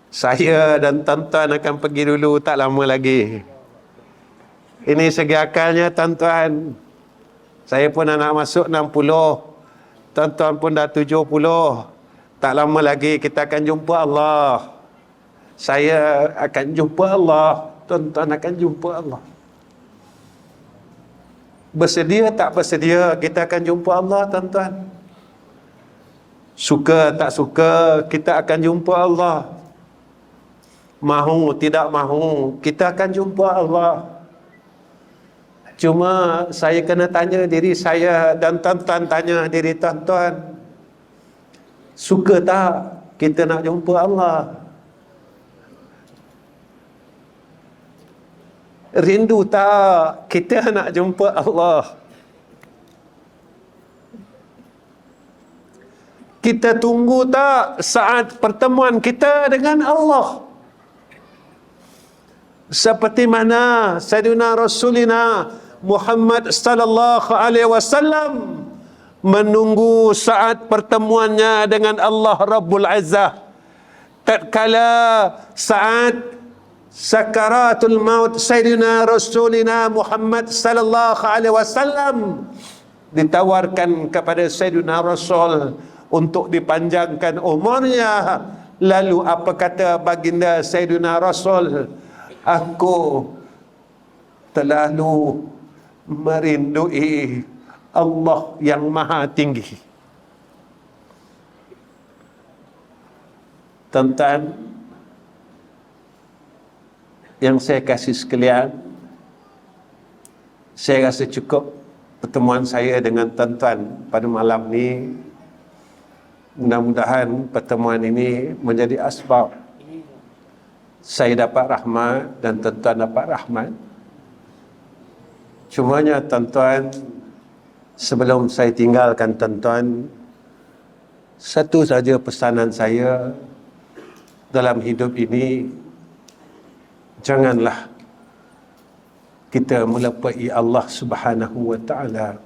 saya dan tuan-tuan akan pergi dulu tak lama lagi. Ini segi akalnya, tuan-tuan. Saya pun nak masuk 60. Tuan-tuan pun dah 70. Tak lama lagi kita akan jumpa Allah. Saya akan jumpa Allah. Tuan-tuan akan jumpa Allah. Bersedia tak bersedia, kita akan jumpa Allah, tuan-tuan. Suka tak suka, kita akan jumpa Allah. Mahu tidak mahu, kita akan jumpa Allah. Cuma saya kena tanya diri saya dan tuan-tuan tanya diri tuan-tuan, suka tak kita nak jumpa Allah? Rindu tak kita nak jumpa Allah? Kita tunggu tak saat pertemuan kita dengan Allah? Seperti mana Sayyidina Rasulina Muhammad sallallahu alaihi wasallam menunggu saat pertemuannya dengan Allah Rabbul Izzah. Tatkala saat sakaratul maut Sayyidina Rasulina Muhammad sallallahu alaihi wasallam ditawarkan kepada Sayyidina Rasul untuk dipanjangkan umurnya. Lalu apa kata baginda Sayyidina Rasul? Aku terlalu merindui Allah yang maha tinggi. Tuan-tuan yang saya kasih sekalian, saya rasa cukup pertemuan saya dengan tuan-tuan pada malam ni. Mudah-mudahan pertemuan ini menjadi asbab saya dapat rahmat dan tuan-tuan dapat rahmat. Cumanya tuan-tuan, sebelum saya tinggalkan tuan-tuan, satu saja pesanan saya dalam hidup ini, janganlah kita melupai Allah Subhanahu wa taala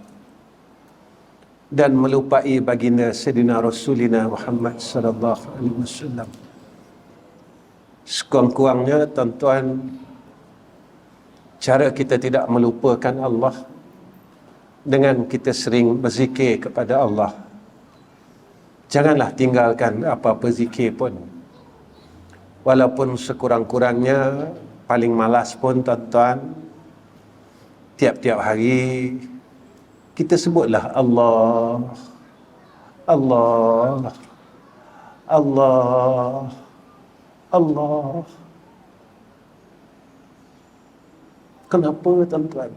dan melupai baginda Sayyidina Rasulina Muhammad sallallahu alaihi wasallam. Sekurang-kurangnya tuan-tuan, cara kita tidak melupakan Allah dengan kita sering berzikir kepada Allah. Janganlah tinggalkan apa-apa zikir pun. Walaupun sekurang-kurangnya, paling malas pun tuan-tuan, tiap-tiap hari kita sebutlah Allah, Allah, Allah, Allah. Kenapa tuan-tuan?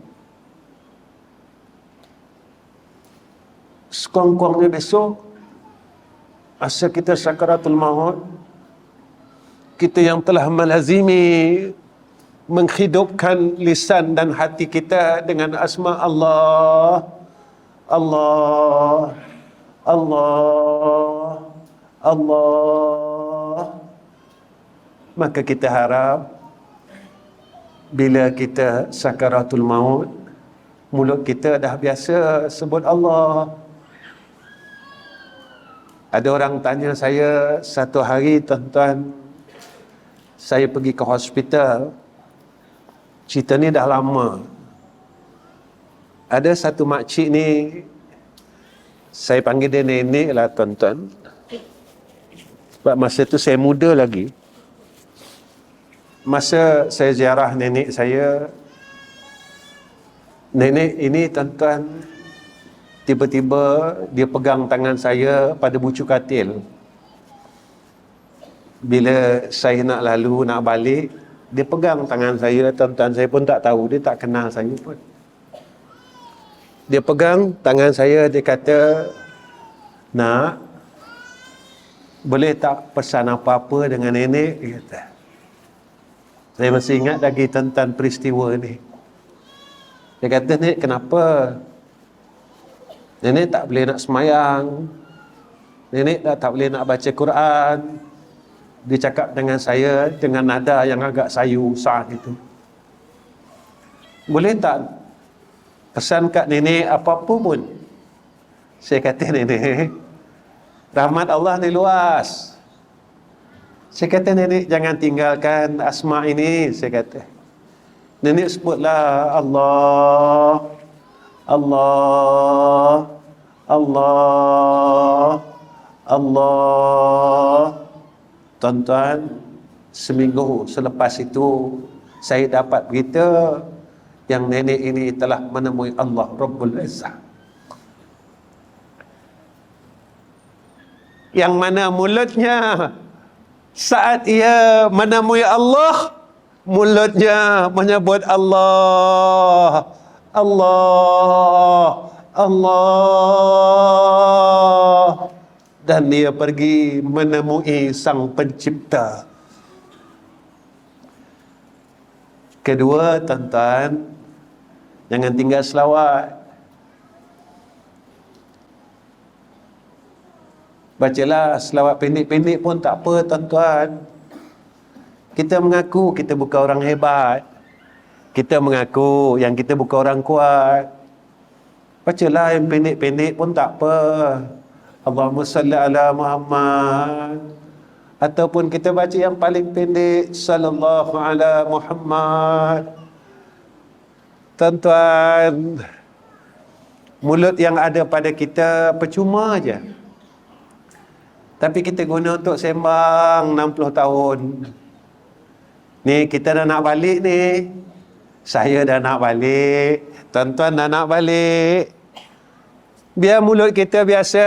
Sekurang-kurangnya besok, masa kita sakaratul maut, kita yang telah melazimi menghidupkan lisan dan hati kita dengan asma Allah, Allah, Allah, Allah. Maka kita harap bila kita sakaratul maut, mulut kita dah biasa sebut Allah. Ada orang tanya saya satu hari, tuan-tuan, saya pergi ke hospital. Cerita ni dah lama. Ada satu makcik ni, saya panggil dia nenek lah tuan-tuan. Sebab masa tu saya muda lagi. Masa saya ziarah nenek saya, nenek ini tuan-tuan, tiba-tiba dia pegang tangan saya pada bucu katil. Bila saya nak lalu, nak balik, dia pegang tangan saya, tuan-tuan. Saya pun tak tahu, dia tak kenal saya pun. Dia pegang tangan saya, dia kata, "Nak, boleh tak pesan apa-apa dengan nenek?" Dia kata. Saya masih ingat lagi tentang peristiwa ni. Dia kata, "Nek, kenapa? Nenek tak boleh nak semayang. Nenek tak boleh nak baca Quran." Dia cakap dengan saya dengan nada yang agak sayu saat itu. "Boleh tak pesan kat nenek apa-apa pun?" Saya kata, "Nenek, rahmat Allah ni luas." Saya kata, "Nenek jangan tinggalkan asma ini." Saya kata. Nenek sebutlah Allah, Allah, Allah, Allah. Tuan-tuan, seminggu selepas itu saya dapat berita yang nenek ini telah menemui Allah Rabbul Izzah. Yang mana mulutnya saat ia menemui Allah, mulutnya menyebut Allah, Allah, Allah. Dan dia pergi menemui Sang Pencipta. Kedua, tuan-tuan, jangan tinggal selawat. Bacalah selawat pendek-pendek pun tak apa, tuan-tuan. Kita mengaku kita bukan orang hebat. Kita mengaku yang kita bukan orang kuat. Bacalah yang pendek-pendek pun tak apa. Allahumma salli ala Muhammad. Ataupun kita baca yang paling pendek, sallallahu ala Muhammad. Tuan-tuan, mulut yang ada pada kita percuma aja. Tapi kita guna untuk sembang 60 tahun. Ni kita dah nak balik ni. Saya dah nak balik. Tuan-tuan dah nak balik. Biar mulut kita biasa.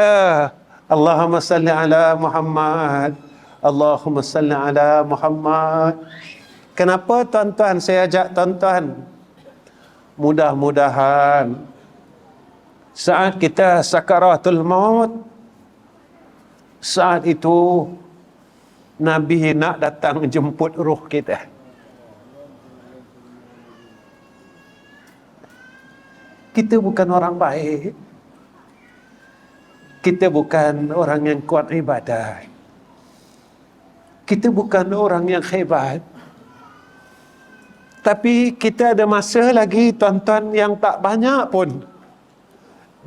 Allahumma salli ala Muhammad. Allahumma salli ala Muhammad. Kenapa tuan-tuan saya ajak tuan-tuan? Mudah-mudahan saat kita sakaratul maut, saat itu Nabi nak datang jemput roh kita. Kita bukan orang baik. Kita bukan orang yang kuat ibadah. Kita bukan orang yang hebat. Tapi kita ada masa lagi, tuan-tuan, yang tak banyak pun.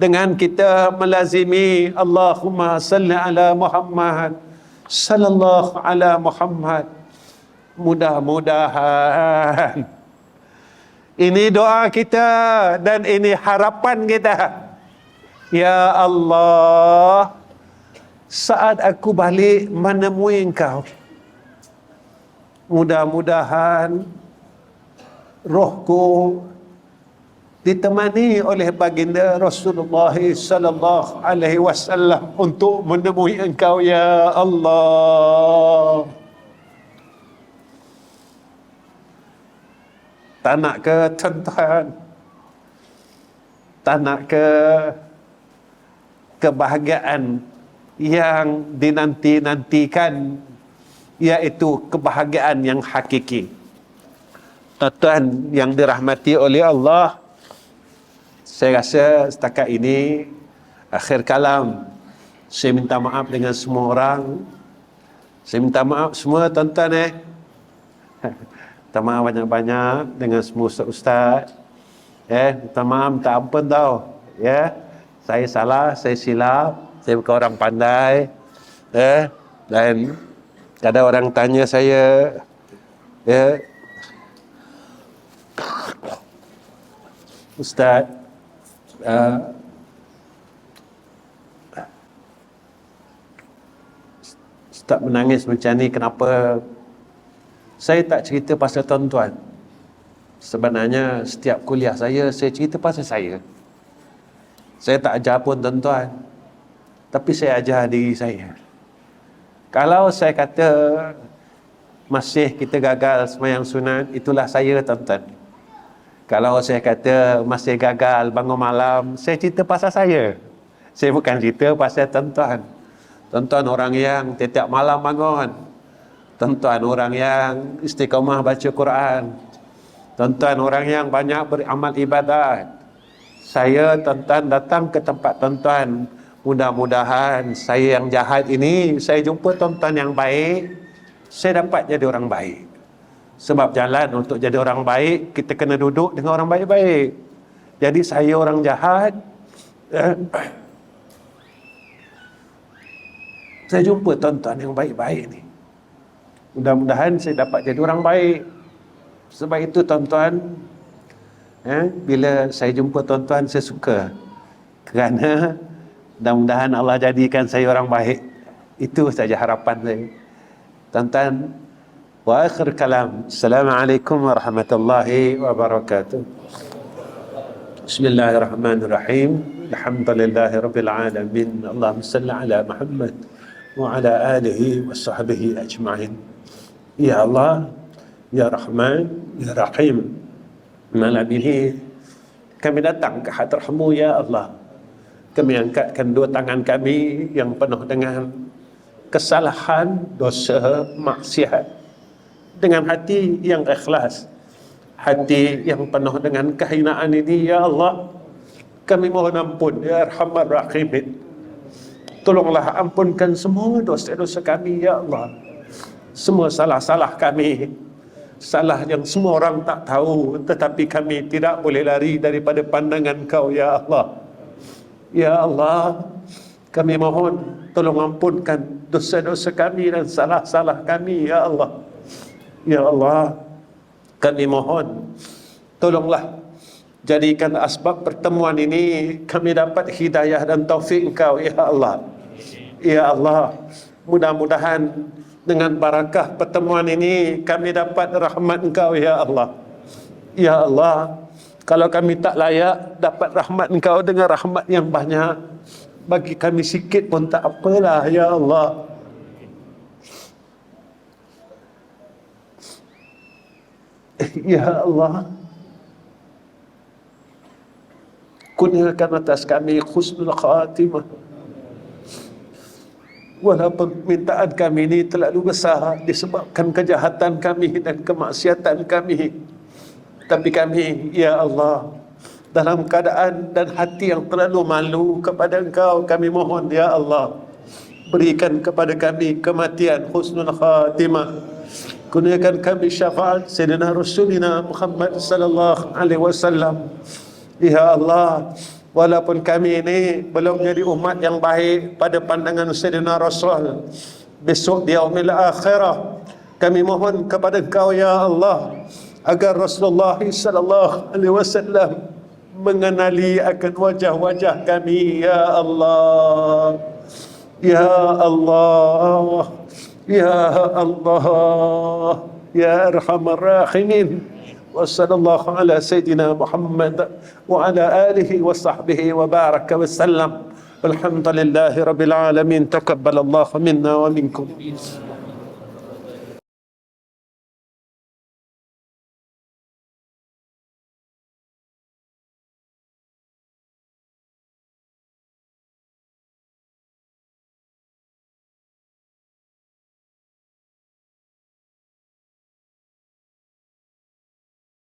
Dengan kita melazimi Allahumma salli ala Muhammad, sallallahu ala Muhammad. Mudah-mudahan ini doa kita dan ini harapan kita. Ya Allah, saat aku balik menemui Engkau, mudah-mudahan rohku ditemani oleh baginda Rasulullah sallallahu alaihi wasallam untuk menemui Engkau, ya Allah. Tak nak ke tuan-tuan? Tak nak ke kebahagiaan yang dinanti-nantikan, iaitu kebahagiaan yang hakiki? Tuan-tuan yang dirahmati oleh Allah, saya rasa setakat ini akhir kalam. Saya minta maaf dengan semua orang. Saya minta maaf semua tuan-tuan minta maaf banyak-banyak dengan semua ustaz-ustaz. Minta maaf, minta ampun tau. Saya salah, saya silap, saya bukan orang pandai. Dan kadang orang tanya saya, Ustaz, Ustaz menangis macam ni kenapa? Saya tak cerita pasal tuan-tuan. Sebenarnya setiap kuliah saya cerita pasal saya. Saya tak ajar pun tuan-tuan, tapi saya ajar diri saya. Kalau saya kata masih kita gagal sembahyang sunat, itulah saya tuan-tuan. Kalau saya kata masih gagal bangun malam, saya cerita pasal saya. Saya bukan cerita pasal tuan-tuan. Tuan-tuan orang yang tiap malam bangun. Tuan-tuan orang yang istiqamah baca Quran. Tuan-tuan orang yang banyak beramal ibadat. Saya tuan-tuan datang ke tempat tuan-tuan. Mudah-mudahan saya yang jahat ini, saya jumpa tuan-tuan yang baik, saya dapat jadi orang baik. Sebab jalan untuk jadi orang baik, kita kena duduk dengan orang baik-baik. Jadi saya orang jahat, saya jumpa tuan-tuan yang baik-baik ni. Mudah-mudahan saya dapat jadi orang baik. Sebab itu tuan-tuan, bila saya jumpa tuan-tuan, saya suka. Kerana mudah-mudahan Allah jadikan saya orang baik. Itu saja harapan saya. Tuan-tuan, wa akhir kalam. Assalamualaikum warahmatullahi wabarakatuh. Bismillahirrahmanirrahim. Alhamdulillahi rabbil alamin. Allahumma salli ala Muhammad wa ala alihi wa sahbihi ajma'in. Ya Allah, Ya Rahman, Ya Rahim, malam ini kami datang ke hadrat-Mu ya Allah. Kami angkatkan dua tangan kami yang penuh dengan kesalahan, dosa, maksiat, dengan hati yang ikhlas, hati yang penuh dengan kehinaan ini ya Allah. Kami mohon ampun ya Arhamar Rahimin. Tolonglah ampunkan semua dosa-dosa kami ya Allah. Semua salah-salah kami, salah yang semua orang tak tahu, tetapi kami tidak boleh lari daripada pandangan Kau ya Allah. Ya Allah, kami mohon tolong ampunkan dosa-dosa kami dan salah-salah kami ya Allah. Ya Allah, kami mohon tolonglah jadikan asbab pertemuan ini kami dapat hidayah dan taufik Engkau ya Allah. Ya Allah, mudah-mudahan dengan barakah pertemuan ini kami dapat rahmat Engkau ya Allah. Ya Allah, kalau kami tak layak dapat rahmat Engkau dengan rahmat yang banyak, bagi kami sikit pun tak apalah ya Allah. Ya Allah, kurniakan atas kami husnul khatimah. Walaupun permintaan kami ini terlalu besar disebabkan kejahatan kami dan kemaksiatan kami, tapi kami ya Allah dalam keadaan dan hati yang terlalu malu kepada Engkau, kami mohon ya Allah, berikan kepada kami kematian husnul khatimah. Kurniakan kami syafaat Sayyidina Rasulina Muhammad sallallahu alaihi wasallam. Ya Allah, walaupun kami ini belum jadi umat yang baik pada pandangan Sayyidina Rasul, besok di yaumil akhirah kami mohon kepada Engkau ya Allah agar Rasulullah sallallahu alaihi wasallam mengenali akan wajah-wajah kami ya Allah. Ya Allah, Ya Allah, Ya Arhamar Rahimin. Wa sallallahu ala Sayyidina Muhammad wa ala alihi wa sahbihi wa baraka wa sallam. Alhamdulillahi Rabbil Alamin. Taqabbalallahu minna wa minkum.